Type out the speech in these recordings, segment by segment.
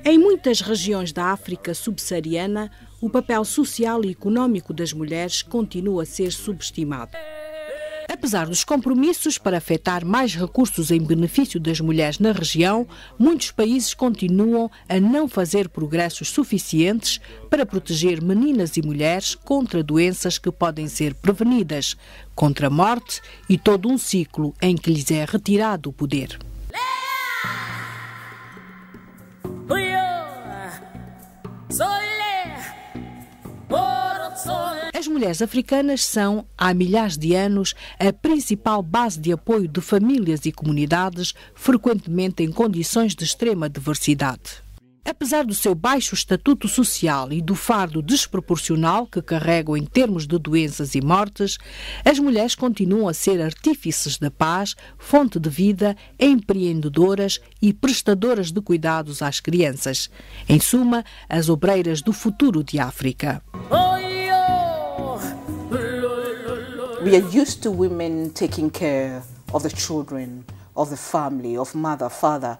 Em muitas regiões da África subsaariana, o papel social e económico das mulheres continua a ser subestimado. Apesar dos compromissos para afetar mais recursos em benefício das mulheres na região, muitos países continuam a não fazer progressos suficientes para proteger meninas e mulheres contra doenças que podem ser prevenidas, contra a morte e todo um ciclo em que lhes é retirado o poder. As mulheres africanas são, há milhares de anos, a principal base de apoio de famílias e comunidades, frequentemente em condições de extrema diversidade. Apesar do seu baixo estatuto social e do fardo desproporcional que carregam em termos de doenças e mortes, as mulheres continuam a ser artífices da paz, fonte de vida, empreendedoras e prestadoras de cuidados às crianças. Em suma, as obreiras do futuro de África. We are used to women taking care of the children, of the family, of mother, father,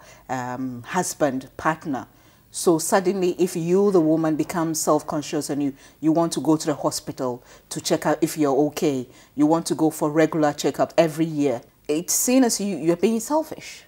husband, partner. So suddenly, if you, the woman, become self-conscious and you want to go to the hospital to check out if you're okay, you want to go for regular checkup every year, it's seen as you're being selfish.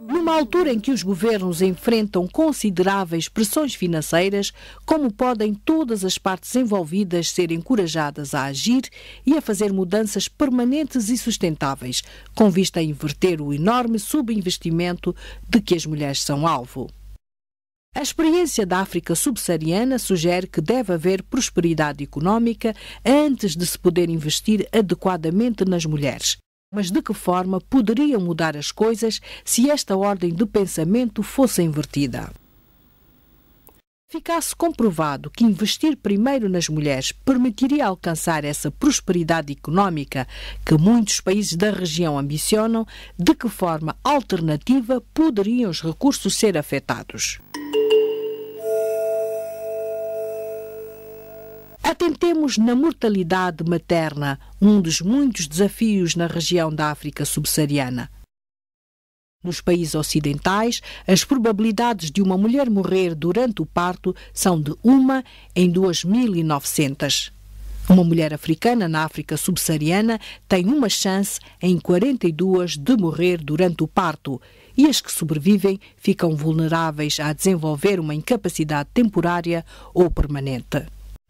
Numa altura em que os governos enfrentam consideráveis pressões financeiras, como podem todas as partes envolvidas ser encorajadas a agir e a fazer mudanças permanentes e sustentáveis, com vista a inverter o enorme subinvestimento de que as mulheres são alvo? A experiência da África subsaariana sugere que deve haver prosperidade económica antes de se poder investir adequadamente nas mulheres. Mas de que forma poderiam mudar as coisas se esta ordem de pensamento fosse invertida? Ficasse comprovado que investir primeiro nas mulheres permitiria alcançar essa prosperidade económica que muitos países da região ambicionam, de que forma alternativa poderiam os recursos ser afetados? Atentemos na mortalidade materna, um dos muitos desafios na região da África subsaariana. Nos países ocidentais, as probabilidades de uma mulher morrer durante o parto são de 1 em 2.900. Uma mulher africana na África subsaariana tem uma chance em 42 de morrer durante o parto, e as que sobrevivem ficam vulneráveis a desenvolver uma incapacidade temporária ou permanente.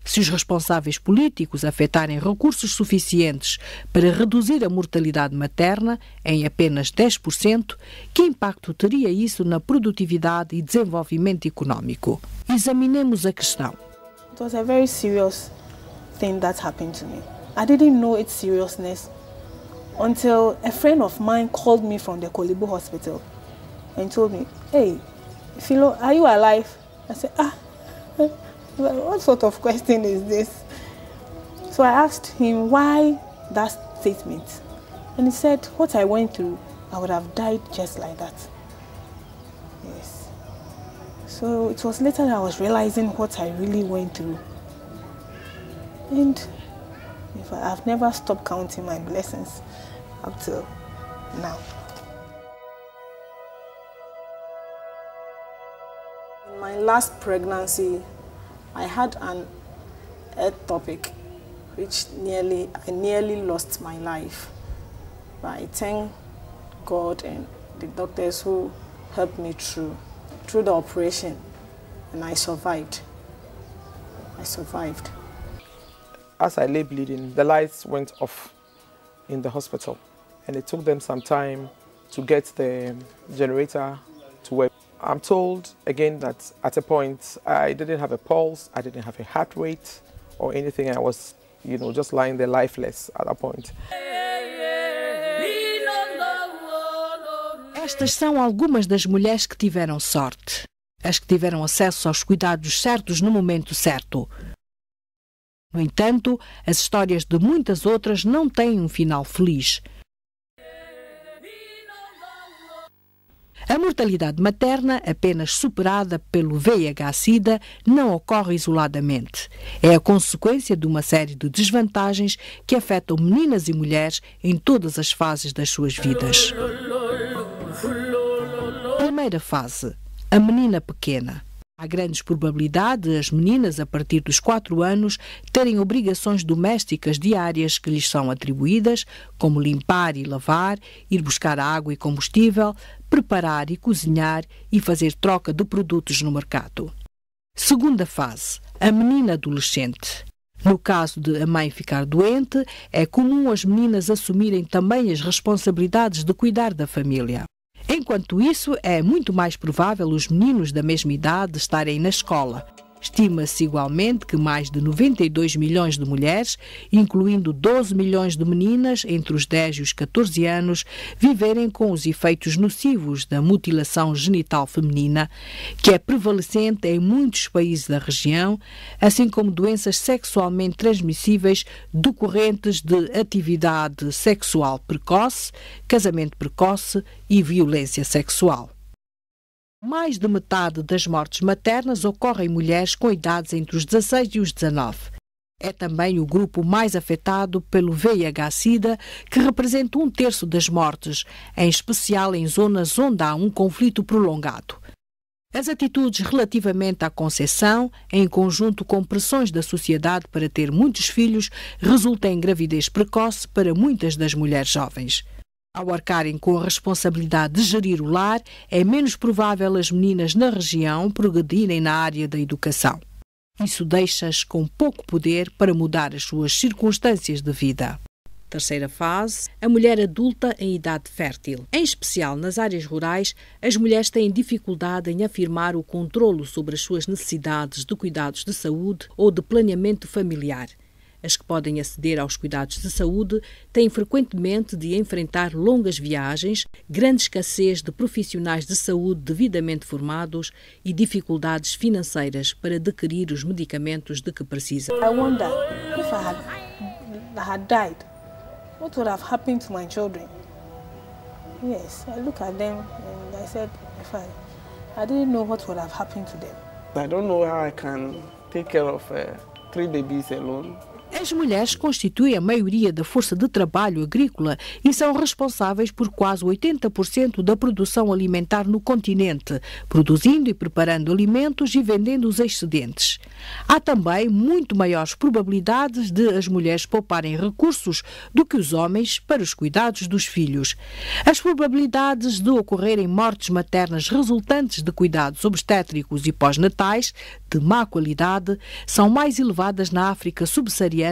Se os responsáveis políticos afetarem recursos suficientes para reduzir a mortalidade materna em apenas 10%, que impacto teria isso na produtividade e desenvolvimento económico? Examinemos a questão. It was a very serious thing that happened to me. I didn't know its seriousness until a friend of mine called me from the Kolibu hospital and told me, "Hey, Philo, are you alive?" I said, what sort of question is this? So I asked him why that statement. And he said, what I went through, I would have died just like that. Yes. So it was later that I was realizing what I really went through. And I've never stopped counting my blessings up till now. In my last pregnancy, I had an ectopic, which I nearly lost my life. But I thank God and the doctors who helped me through the operation, and I survived. As I lay bleeding, the lights went off in the hospital, and it took them some time to get the generator to work. I'm told again that at a point I didn't have a pulse, I didn't have a heart rate or anything. I was, just lying there lifeless at that point. Estas são algumas das mulheres que tiveram sorte, as que tiveram acesso aos cuidados certos no momento certo. No entanto, as histórias de muitas outras não têm um final feliz. A mortalidade materna, apenas superada pelo VIH-Sida, não ocorre isoladamente. É a consequência de uma série de desvantagens que afetam meninas e mulheres em todas as fases das suas vidas. Primeira fase: a menina pequena. Há grandes probabilidades de as meninas, a partir dos 4 anos, terem obrigações domésticas diárias que lhes são atribuídas, como limpar e lavar, ir buscar água e combustível, preparar e cozinhar e fazer troca de produtos no mercado. Segunda fase: a menina adolescente. No caso de a mãe ficar doente, é comum as meninas assumirem também as responsabilidades de cuidar da família. Enquanto isso, é muito mais provável os meninos da mesma idade estarem na escola. Estima-se igualmente que mais de 92 milhões de mulheres, incluindo 12 milhões de meninas entre os 10 e os 14 anos, viverem com os efeitos nocivos da mutilação genital feminina, que é prevalecente em muitos países da região, assim como doenças sexualmente transmissíveis decorrentes de atividade sexual precoce, casamento precoce e violência sexual. Mais de metade das mortes maternas ocorrem em mulheres com idades entre os 16 e os 19. É também o grupo mais afetado pelo VIH-Sida, que representa 1/3 das mortes, em especial em zonas onde há um conflito prolongado. As atitudes relativamente à conceção, em conjunto com pressões da sociedade para ter muitos filhos, resultam em gravidez precoce para muitas das mulheres jovens. Ao arcarem com a responsabilidade de gerir o lar, é menos provável as meninas na região progredirem na área da educação. Isso deixa-as com pouco poder para mudar as suas circunstâncias de vida. Terceira fase: a mulher adulta em idade fértil. Em especial nas áreas rurais, as mulheres têm dificuldade em afirmar o controlo sobre as suas necessidades de cuidados de saúde ou de planeamento familiar. As que podem aceder aos cuidados de saúde têm frequentemente de enfrentar longas viagens, grande escassez de profissionais de saúde devidamente formados e dificuldades financeiras para adquirir os medicamentos de que precisam. I wonder if I had died, what would have happened to my children? Yes, I look at them and I said, if I didn't know what would have happened to them. I don't know how I can take care of 3 babies alone. As mulheres constituem a maioria da força de trabalho agrícola e são responsáveis por quase 80% da produção alimentar no continente, produzindo e preparando alimentos e vendendo os excedentes. Há também muito maiores probabilidades de as mulheres pouparem recursos do que os homens para os cuidados dos filhos. As probabilidades de ocorrerem mortes maternas resultantes de cuidados obstétricos e pós-natais de má qualidade são mais elevadas na África subsaariana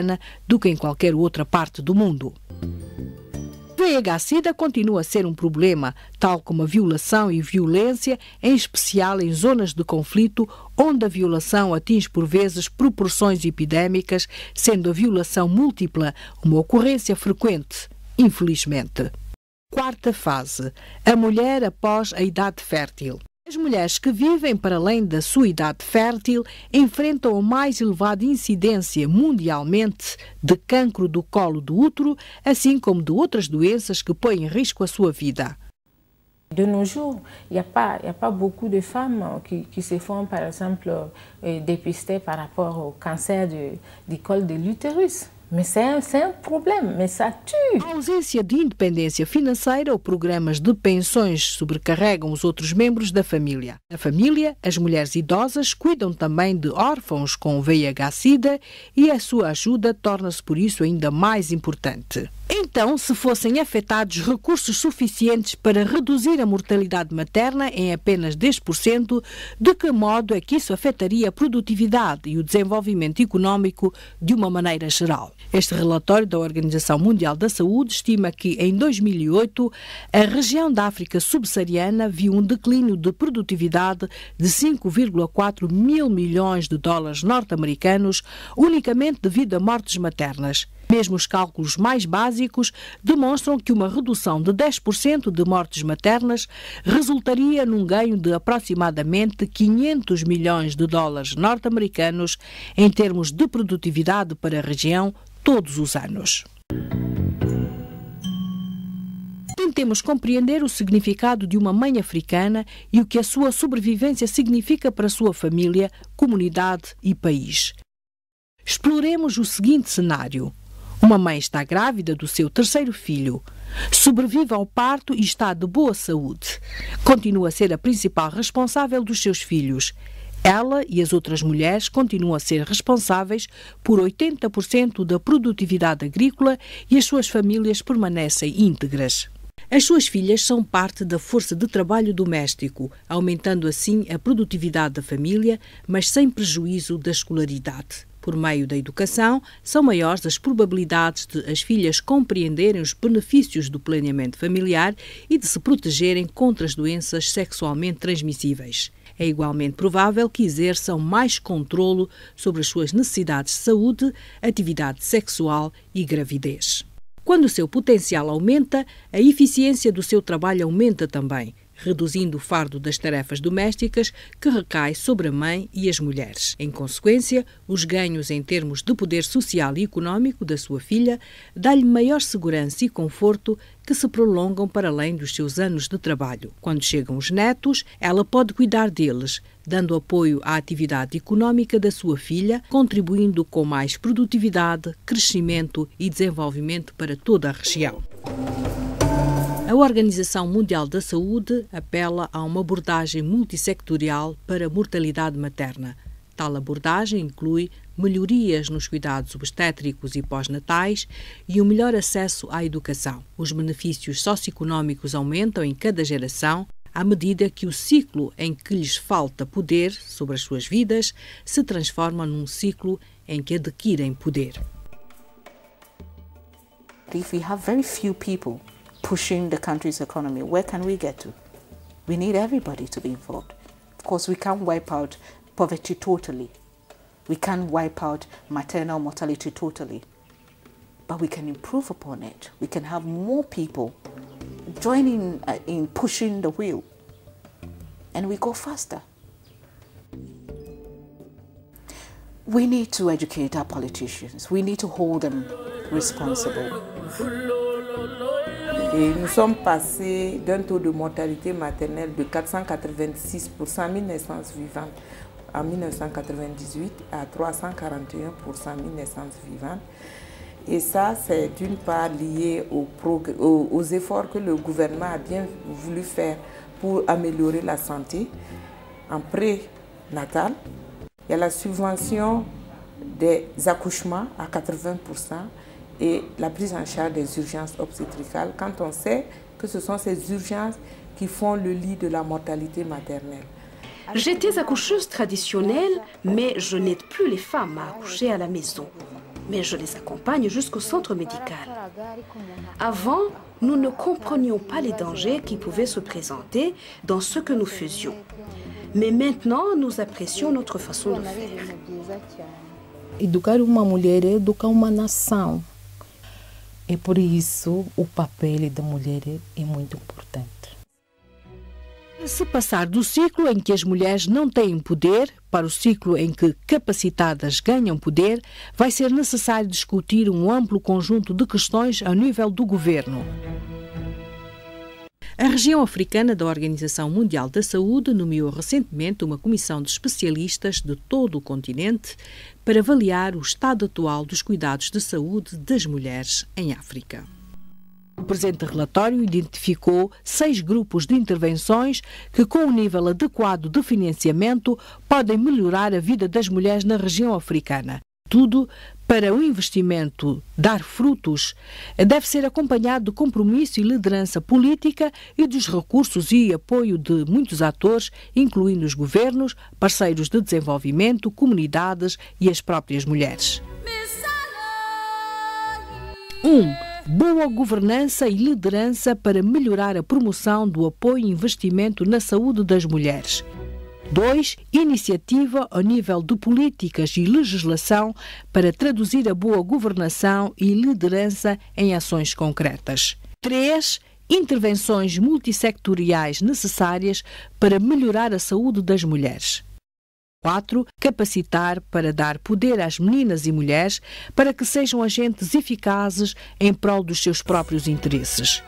do que em qualquer outra parte do mundo. O VIH-Sida continua a ser um problema, tal como a violação e violência, em especial em zonas de conflito, onde a violação atinge por vezes proporções epidémicas, sendo a violação múltipla uma ocorrência frequente, infelizmente. Quarta fase: a mulher após a idade fértil. As mulheres que vivem para além da sua idade fértil enfrentam a mais elevada incidência mundialmente de cancro do colo do útero, assim como de outras doenças que põem em risco a sua vida. De nos jours, il y a pas beaucoup de femmes qui se font, par exemple, dépister par rapport au cancer du col de l'utérus. Mas c'est un problème, mas ça tue. A ausência de independência financeira ou programas de pensões sobrecarregam os outros membros da família. Na família, as mulheres idosas cuidam também de órfãos com VIH-Sida e a sua ajuda torna-se por isso ainda mais importante. Então, se fossem afetados recursos suficientes para reduzir a mortalidade materna em apenas 10%, de que modo é que isso afetaria a produtividade e o desenvolvimento económico de uma maneira geral? Este relatório da Organização Mundial da Saúde estima que, em 2008, a região da África subsaariana viu um declínio de produtividade de 5,4 mil milhões de dólares norte-americanos unicamente devido a mortes maternas. Mesmo os cálculos mais básicos demonstram que uma redução de 10% de mortes maternas resultaria num ganho de aproximadamente 500 milhões de dólares norte-americanos em termos de produtividade para a região todos os anos. Tentemos compreender o significado de uma mãe africana e o que a sua sobrevivência significa para a sua família, comunidade e país. Exploremos o seguinte cenário. Uma mãe está grávida do seu terceiro filho. Sobrevive ao parto e está de boa saúde. Continua a ser a principal responsável dos seus filhos. Ela e as outras mulheres continuam a ser responsáveis por 80% da produtividade agrícola e as suas famílias permanecem íntegras. As suas filhas são parte da força de trabalho doméstico, aumentando assim a produtividade da família, mas sem prejuízo da escolaridade. Por meio da educação, são maiores as probabilidades de as filhas compreenderem os benefícios do planeamento familiar e de se protegerem contra as doenças sexualmente transmissíveis. É igualmente provável que exerçam mais controlo sobre as suas necessidades de saúde, atividade sexual e gravidez. Quando o seu potencial aumenta, a eficiência do seu trabalho aumenta também, reduzindo o fardo das tarefas domésticas que recai sobre a mãe e as mulheres. Em consequência, os ganhos em termos de poder social e económico da sua filha dá-lhe maior segurança e conforto que se prolongam para além dos seus anos de trabalho. Quando chegam os netos, ela pode cuidar deles, dando apoio à atividade económica da sua filha, contribuindo com mais produtividade, crescimento e desenvolvimento para toda a região. A Organização Mundial da Saúde apela a uma abordagem multissectorial para a mortalidade materna. Tal abordagem inclui melhorias nos cuidados obstétricos e pós-natais e um melhor acesso à educação. Os benefícios socioeconómicos aumentam em cada geração à medida que o ciclo em que lhes falta poder sobre as suas vidas se transforma num ciclo em que adquirem poder. If we have very few people pushing the country's economy, where can we get to? We need everybody to be involved. Of course, we can't wipe out poverty totally. We can't wipe out maternal mortality totally. But we can improve upon it. We can have more people joining in pushing the wheel. And we go faster. We need to educate our politicians. We need to hold them responsible. Et nous sommes passés d'un taux de mortalité maternelle de 486 pour 100 000 naissances vivantes en 1998 à 341 pour 100 000 naissances vivantes. Et ça, c'est d'une part lié aux efforts que le gouvernement a bien voulu faire pour améliorer la santé en prénatal. Il y a la subvention des accouchements à 80%. Et la prise en charge des urgences obstétricales, quand on sait que ce sont ces urgences qui font le lit de la mortalité maternelle. J'étais accoucheuse traditionnelle, mais je n'aide plus les femmes à accoucher à la maison. Mais je les accompagne jusqu'au centre médical. Avant, nous ne comprenions pas les dangers qui pouvaient se présenter dans ce que nous faisions. Mais maintenant, nous apprécions notre façon de faire. Educar uma mulher é educar uma nação. E por isso o papel da mulher é muito importante. Se passar do ciclo em que as mulheres não têm poder para o ciclo em que capacitadas ganham poder, vai ser necessário discutir um amplo conjunto de questões ao nível do governo. A região africana da Organização Mundial da Saúde nomeou recentemente uma comissão de especialistas de todo o continente para avaliar o estado atual dos cuidados de saúde das mulheres em África. O presente relatório identificou 6 grupos de intervenções que, com um nível adequado de financiamento, podem melhorar a vida das mulheres na região africana. Tudo para o investimento dar frutos, deve ser acompanhado de compromisso e liderança política e dos recursos e apoio de muitos atores, incluindo os governos, parceiros de desenvolvimento, comunidades e as próprias mulheres. 1. Boa governança e liderança para melhorar a promoção do apoio e investimento na saúde das mulheres. 2. Iniciativa ao nível de políticas e legislação para traduzir a boa governação e liderança em ações concretas. 3. Intervenções multissectoriais necessárias para melhorar a saúde das mulheres. 4. Capacitar para dar poder às meninas e mulheres para que sejam agentes eficazes em prol dos seus próprios interesses.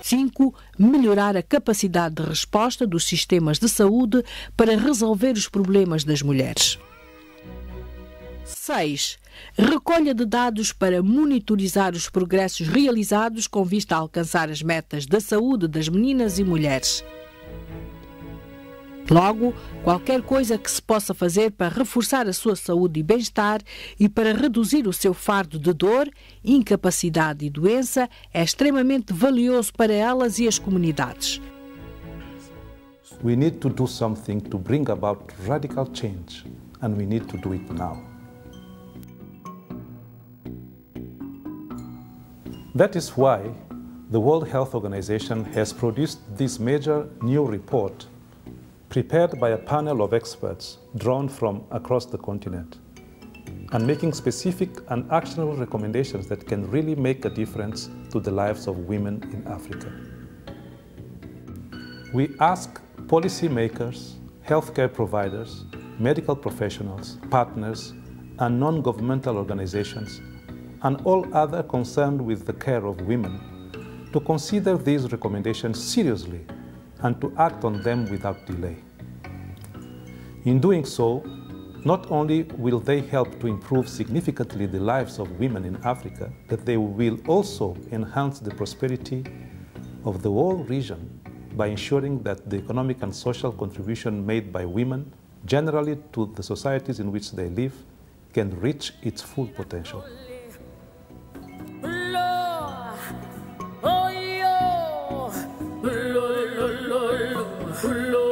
5. Melhorar a capacidade de resposta dos sistemas de saúde para resolver os problemas das mulheres. 6. Recolha de dados para monitorizar os progressos realizados com vista a alcançar as metas da saúde das meninas e mulheres. Logo, qualquer coisa que se possa fazer para reforçar a sua saúde e bem-estar e para reduzir o seu fardo de dor, incapacidade e doença é extremamente valioso para elas e as comunidades. We need to do something to bring about radical change, and we need to do it now. That is why the World Health Organization has produced this major new report prepared by a panel of experts drawn from across the continent and making specific and actionable recommendations that can really make a difference to the lives of women in Africa. We ask policymakers, healthcare providers, medical professionals, partners, and non-governmental organizations and all other concerned with the care of women to consider these recommendations seriously and to act on them without delay. In doing so, not only will they help to improve significantly the lives of women in Africa, but they will also enhance the prosperity of the whole region by ensuring that the economic and social contribution made by women generally to the societies in which they live can reach its full potential. Hello.